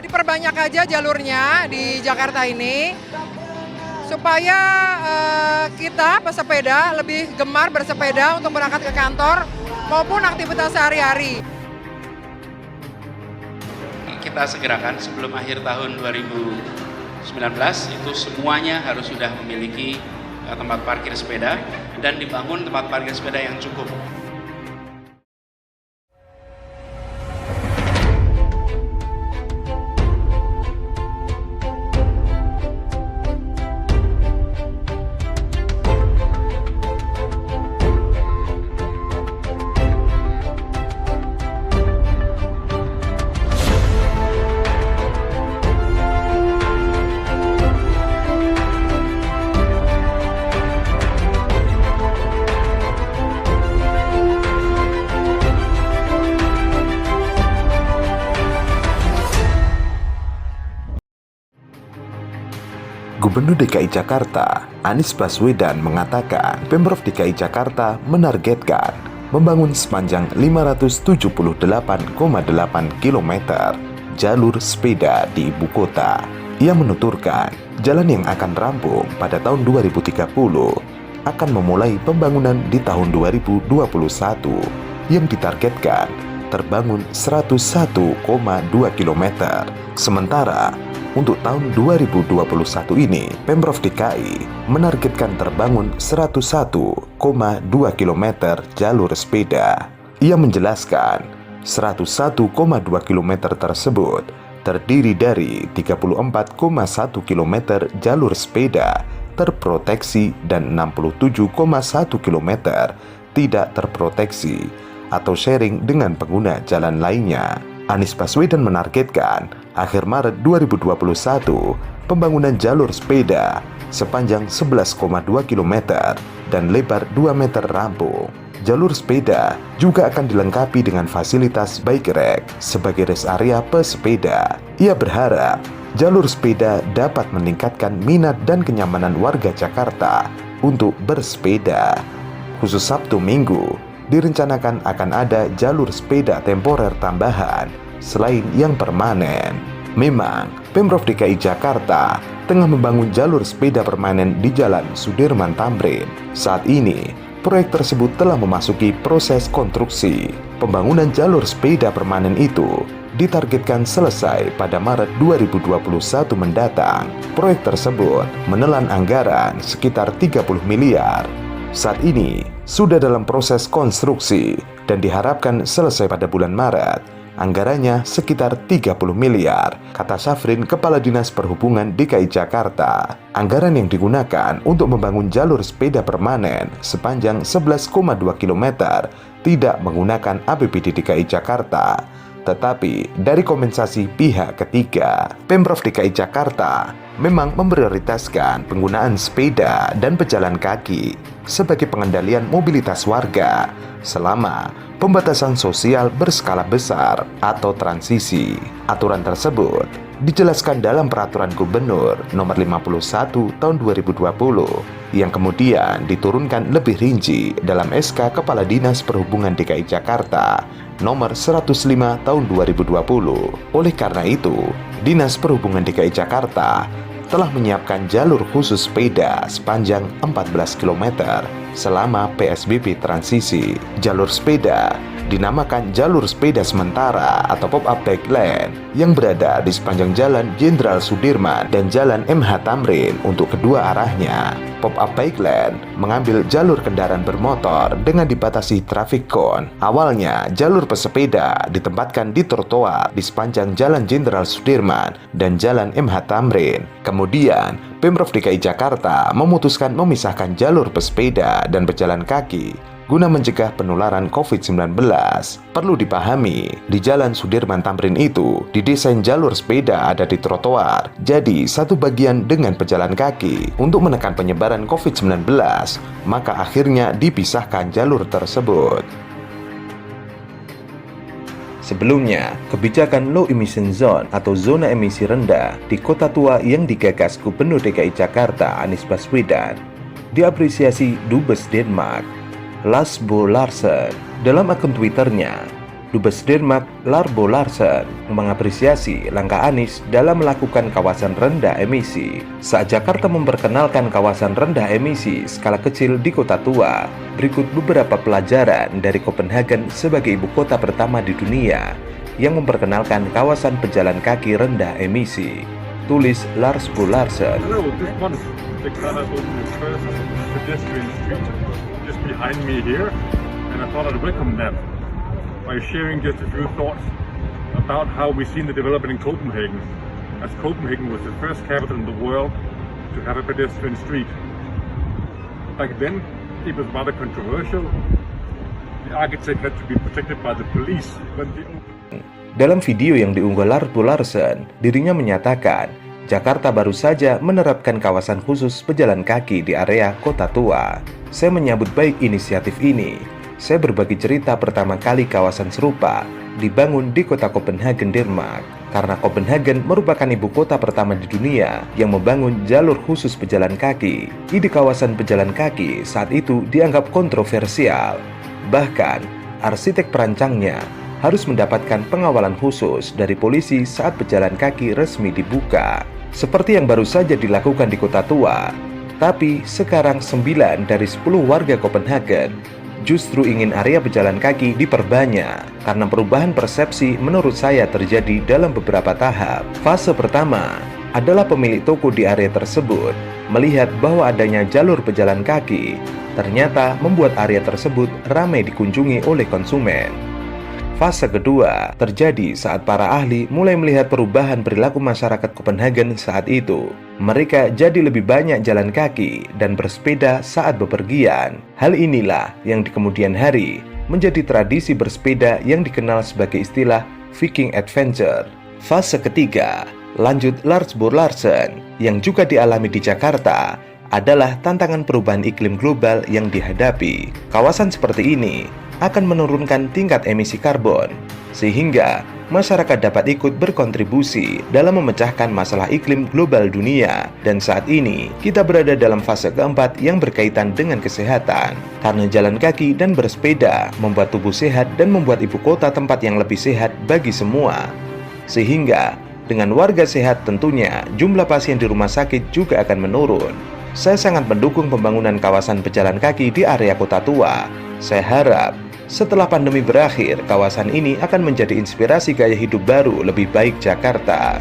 Diperbanyak aja jalurnya di Jakarta ini supaya kita pesepeda lebih gemar bersepeda untuk berangkat ke kantor maupun aktivitas sehari-hari. Kita segerakan sebelum akhir tahun 2019 itu semuanya harus sudah memiliki tempat parkir sepeda dan dibangun tempat parkir sepeda yang cukup. Gubernur DKI Jakarta, Anies Baswedan mengatakan Pemprov DKI Jakarta menargetkan membangun sepanjang 578,8 km jalur sepeda di ibu kota. Ia menuturkan, jalan yang akan rampung pada tahun 2030 akan memulai pembangunan di tahun 2021 yang ditargetkan terbangun 101,2 km. Sementara untuk tahun 2021 ini, Pemprov DKI menargetkan terbangun 101,2 km jalur sepeda. Ia menjelaskan, 101,2 km tersebut terdiri dari 34,1 km jalur sepeda terproteksi dan 67,1 km tidak terproteksi atau sharing dengan pengguna jalan lainnya. Anies Baswedan menargetkan akhir Maret 2021 pembangunan jalur sepeda sepanjang 11,2 km dan lebar 2 meter rampung. Jalur sepeda juga akan dilengkapi dengan fasilitas bike rack sebagai rest area pesepeda. Ia berharap jalur sepeda dapat meningkatkan minat dan kenyamanan warga Jakarta untuk bersepeda. Khusus Sabtu Minggu, direncanakan akan ada jalur sepeda temporer tambahan selain yang permanen. Memang, Pemprov DKI Jakarta tengah membangun jalur sepeda permanen di Jalan Sudirman Tamrin. Saat ini, proyek tersebut telah memasuki proses konstruksi. Pembangunan jalur sepeda permanen itu ditargetkan selesai pada Maret 2021 mendatang. Proyek tersebut menelan anggaran sekitar 30 miliar. Saat ini sudah dalam proses konstruksi dan diharapkan selesai pada bulan Maret. Anggarannya sekitar 30 miliar, kata Syafrin, Kepala Dinas Perhubungan DKI Jakarta. Anggaran yang digunakan untuk membangun jalur sepeda permanen sepanjang 11,2 km tidak menggunakan APBD DKI Jakarta, tetapi dari kompensasi pihak ketiga. Pemprov DKI Jakarta memang memprioritaskan penggunaan sepeda dan pejalan kaki sebagai pengendalian mobilitas warga selama pembatasan sosial berskala besar atau transisi. Aturan tersebut dijelaskan dalam Peraturan Gubernur Nomor 51 Tahun 2020 yang kemudian diturunkan lebih rinci dalam SK Kepala Dinas Perhubungan DKI Jakarta Nomor 105 Tahun 2020. Oleh karena itu, Dinas Perhubungan DKI Jakarta telah menyiapkan jalur khusus sepeda sepanjang 14 km selama PSBB transisi. Jalur sepeda dinamakan jalur sepeda sementara atau pop-up bike lane yang berada di sepanjang Jalan Jenderal Sudirman dan Jalan MH Tamrin untuk kedua arahnya. Pop-up bike lane mengambil jalur kendaraan bermotor dengan dibatasi traffic cone. Awalnya, jalur pesepeda ditempatkan di trotoar di sepanjang Jalan Jenderal Sudirman dan Jalan MH Tamrin. Kemudian, Pemprov DKI Jakarta memutuskan memisahkan jalur pesepeda dan pejalan kaki guna mencegah penularan COVID-19. Perlu dipahami, di Jalan Sudirman Tamrin itu didesain jalur sepeda ada di trotoar, jadi satu bagian dengan pejalan kaki. Untuk menekan penyebaran COVID-19, maka akhirnya dipisahkan jalur tersebut. Sebelumnya, kebijakan Low Emission Zone atau zona emisi rendah di kota tua yang digagas Gubernur DKI Jakarta Anies Baswedan diapresiasi Dubes Denmark Lars Bo Larsen. Dalam akun Twitternya, Dubes Denmark Larbo Larsen mengapresiasi langkah Anies dalam melakukan kawasan rendah emisi. Saat Jakarta memperkenalkan kawasan rendah emisi skala kecil di kota tua, berikut beberapa pelajaran dari Copenhagen sebagai ibu kota pertama di dunia yang memperkenalkan kawasan pejalan kaki rendah emisi. Tulis Lars Bo Larsen. Hello, this month Jakarta opened its first pedestrian street just behind me here, and I thought I'd welcome them by sharing just a few thoughts about how we've seen the development in Copenhagen, as Copenhagen was the first capital in the world to have a pedestrian street. Back then, it was rather controversial. The architect had to be protected by the police when they opened. Dalam video yang diunggah Larbo Larsen, dirinya menyatakan Jakarta baru saja menerapkan kawasan khusus pejalan kaki di area kota tua. Saya menyambut baik inisiatif ini. Saya berbagi cerita pertama kali kawasan serupa dibangun di kota Copenhagen, Denmark. Karena Copenhagen merupakan ibu kota pertama di dunia yang membangun jalur khusus pejalan kaki. Ide kawasan pejalan kaki saat itu dianggap kontroversial. Bahkan, arsitek perancangnya harus mendapatkan pengawalan khusus dari polisi saat pejalan kaki resmi dibuka. Seperti yang baru saja dilakukan di kota tua. Tapi sekarang 9 dari 10 warga Copenhagen justru ingin area pejalan kaki diperbanyak karena perubahan persepsi menurut saya terjadi dalam beberapa tahap. Fase pertama adalah pemilik toko di area tersebut melihat bahwa adanya jalur pejalan kaki ternyata membuat area tersebut ramai dikunjungi oleh konsumen. Fase kedua terjadi saat para ahli mulai melihat perubahan perilaku masyarakat Copenhagen saat itu. Mereka jadi lebih banyak jalan kaki dan bersepeda saat bepergian. Hal inilah yang di kemudian hari menjadi tradisi bersepeda yang dikenal sebagai istilah Viking Adventure. Fase ketiga, lanjut Lars Bo Larsen, yang juga dialami di Jakarta, adalah tantangan perubahan iklim global yang dihadapi. Kawasan seperti ini akan menurunkan tingkat emisi karbon, sehingga masyarakat dapat ikut berkontribusi dalam memecahkan masalah iklim global dunia. Dan saat ini, kita berada dalam fase keempat yang berkaitan dengan kesehatan. Karena jalan kaki dan bersepeda membuat tubuh sehat dan membuat ibu kota tempat yang lebih sehat bagi semua. Sehingga, dengan warga sehat tentunya, jumlah pasien di rumah sakit juga akan menurun. Saya sangat mendukung pembangunan kawasan pejalan kaki di area kota tua. Saya harap setelah pandemi berakhir, kawasan ini akan menjadi inspirasi gaya hidup baru lebih baik Jakarta.